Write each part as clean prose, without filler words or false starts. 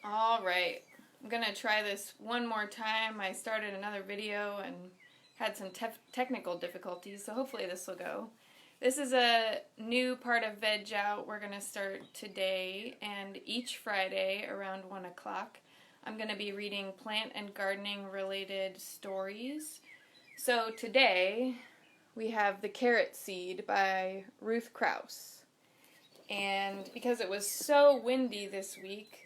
All right, I'm gonna try this one more time. I started another video and had some technical difficulties, so hopefully this will go. This is a new part of VEG Out we're gonna start today, and each Friday around 1 o'clock I'm gonna be reading plant and gardening related stories. So today we have The Carrot Seed by Ruth Krauss. And because it was so windy this week,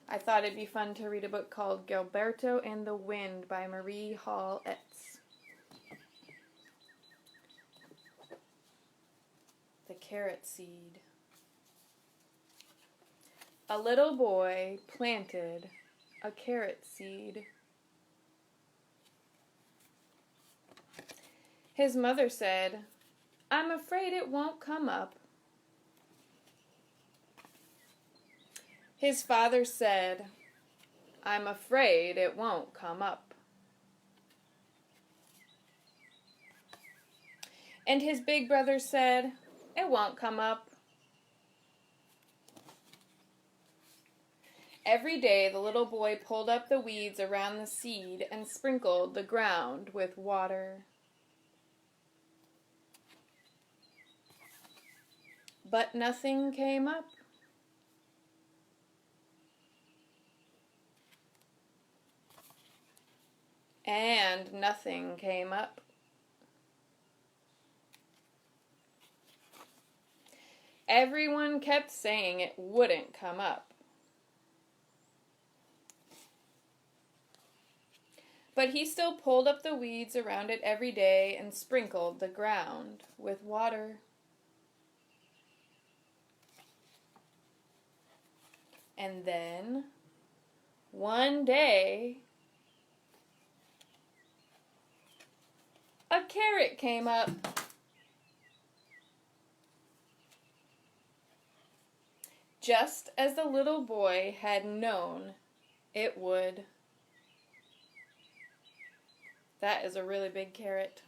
I thought it'd be fun to read a book called Gilberto and the Wind by Marie Hall Etz. The Carrot Seed. A little boy planted a carrot seed. His mother said, "I'm afraid it won't come up." His father said, "I'm afraid it won't come up." And his big brother said, "It won't come up." Every day the little boy pulled up the weeds around the seed and sprinkled the ground with water. But nothing came up. And nothing came up. Everyone kept saying it wouldn't come up. But he still pulled up the weeds around it every day and sprinkled the ground with water. And then, one day, a carrot came up. Just as the little boy had known it would. That is a really big carrot.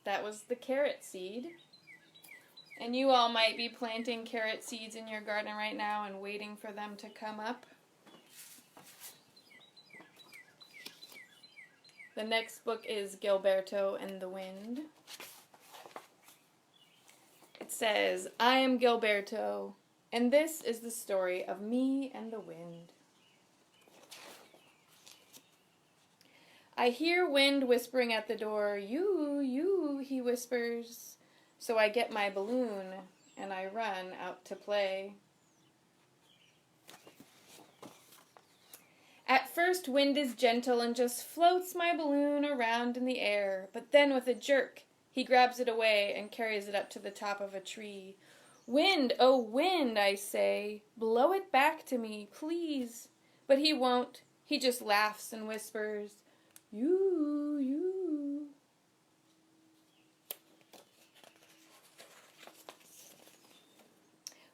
That was the carrot seed. And you all might be planting carrot seeds in your garden right now and waiting for them to come up. The next book is Gilberto and the Wind. It says, "I am Gilberto, and this is the story of me and the wind. I hear wind whispering at the door. 'You,' he whispers. So I get my balloon and I run out to play. At first, wind is gentle and just floats my balloon around in the air, but then with a jerk, he grabs it away and carries it up to the top of a tree. 'Wind, oh wind,' I say, 'blow it back to me, please.' But he won't. He just laughs and whispers, 'You.'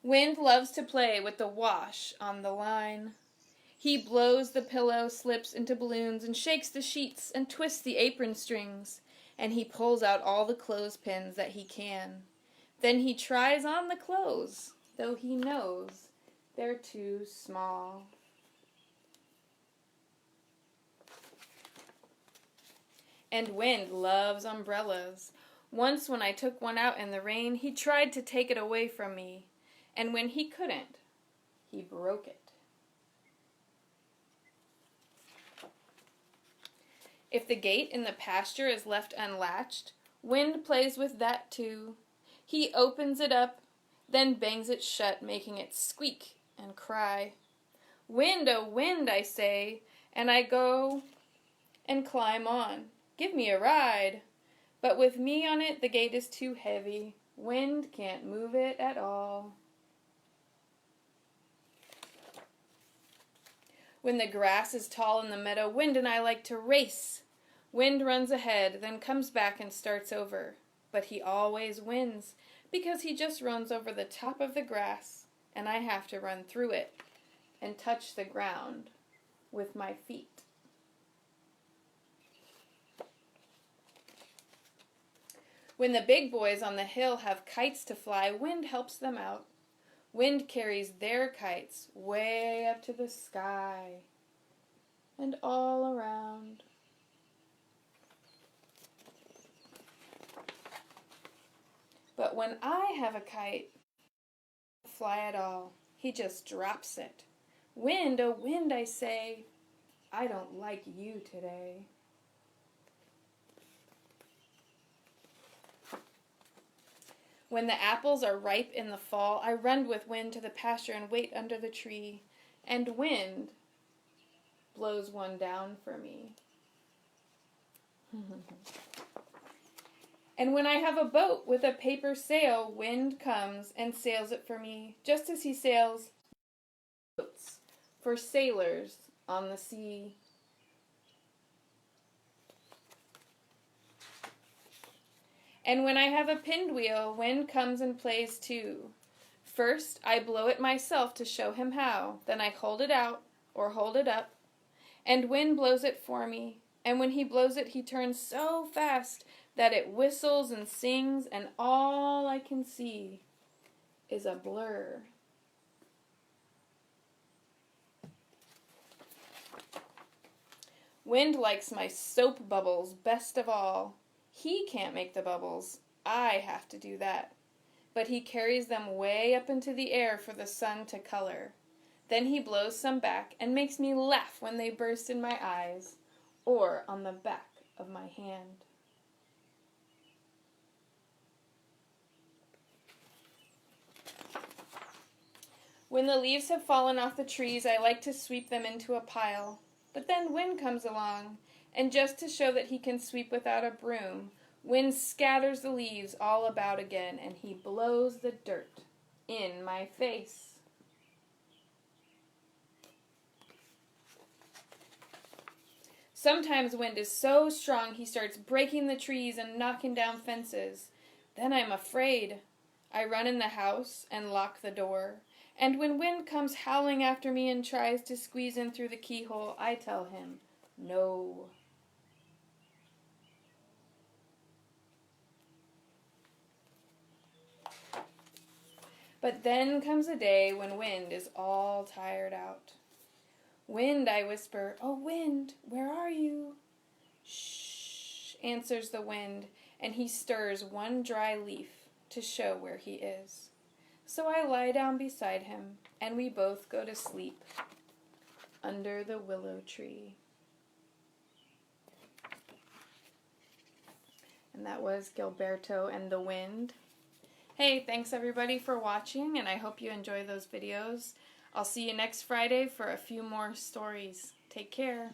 Wind loves to play with the wash on the line. He blows the pillow slips into balloons and shakes the sheets and twists the apron strings, and he pulls out all the clothespins that he can. Then he tries on the clothes, though he knows they're too small. And wind loves umbrellas. Once when I took one out in the rain, he tried to take it away from me, and when he couldn't, he broke it. If the gate in the pasture is left unlatched, wind plays with that too. He opens it up, then bangs it shut, making it squeak and cry. 'Wind, oh wind,' I say, and I go and climb on. 'Give me a ride.' But with me on it, the gate is too heavy. Wind can't move it at all. When the grass is tall in the meadow, wind and I like to race. Wind runs ahead, then comes back and starts over. But he always wins, because he just runs over the top of the grass, and I have to run through it and touch the ground with my feet. When the big boys on the hill have kites to fly, wind helps them out. Wind carries their kites way up to the sky and all around. But when I have a kite, he doesn't fly at all. He just drops it. Wind, oh wind, I say, I don't like you today. When the apples are ripe in the fall, I run with Wind to the pasture and wait under the tree. And Wind blows one down for me. And when I have a boat with a paper sail, Wind comes and sails it for me, just as he sails boats for sailors on the sea. And when I have a pinned wheel, Wind comes and plays too. First, I blow it myself to show him how. Then I hold it out or hold it up, and Wind blows it for me. And when he blows it, he turns so fast that it whistles and sings, and all I can see is a blur. Wind likes my soap bubbles best of all. He can't make the bubbles. I have to do that. But he carries them way up into the air for the sun to color. Then he blows some back and makes me laugh when they burst in my eyes or on the back of my hand. When the leaves have fallen off the trees, I like to sweep them into a pile. But then Wind comes along, and just to show that he can sweep without a broom, Wind scatters the leaves all about again, and he blows the dirt in my face. Sometimes Wind is so strong he starts breaking the trees and knocking down fences. Then I'm afraid. I run in the house and lock the door. And when Wind comes howling after me and tries to squeeze in through the keyhole, I tell him, no. But then comes a day when Wind is all tired out. Wind, I whisper, oh Wind, where are you? Shh, answers the Wind, and he stirs one dry leaf to show where he is. So I lie down beside him, and we both go to sleep under the willow tree. And that was Gilberto and the Wind. Hey, thanks everybody for watching, and I hope you enjoy those videos. I'll see you next Friday for a few more stories. Take care.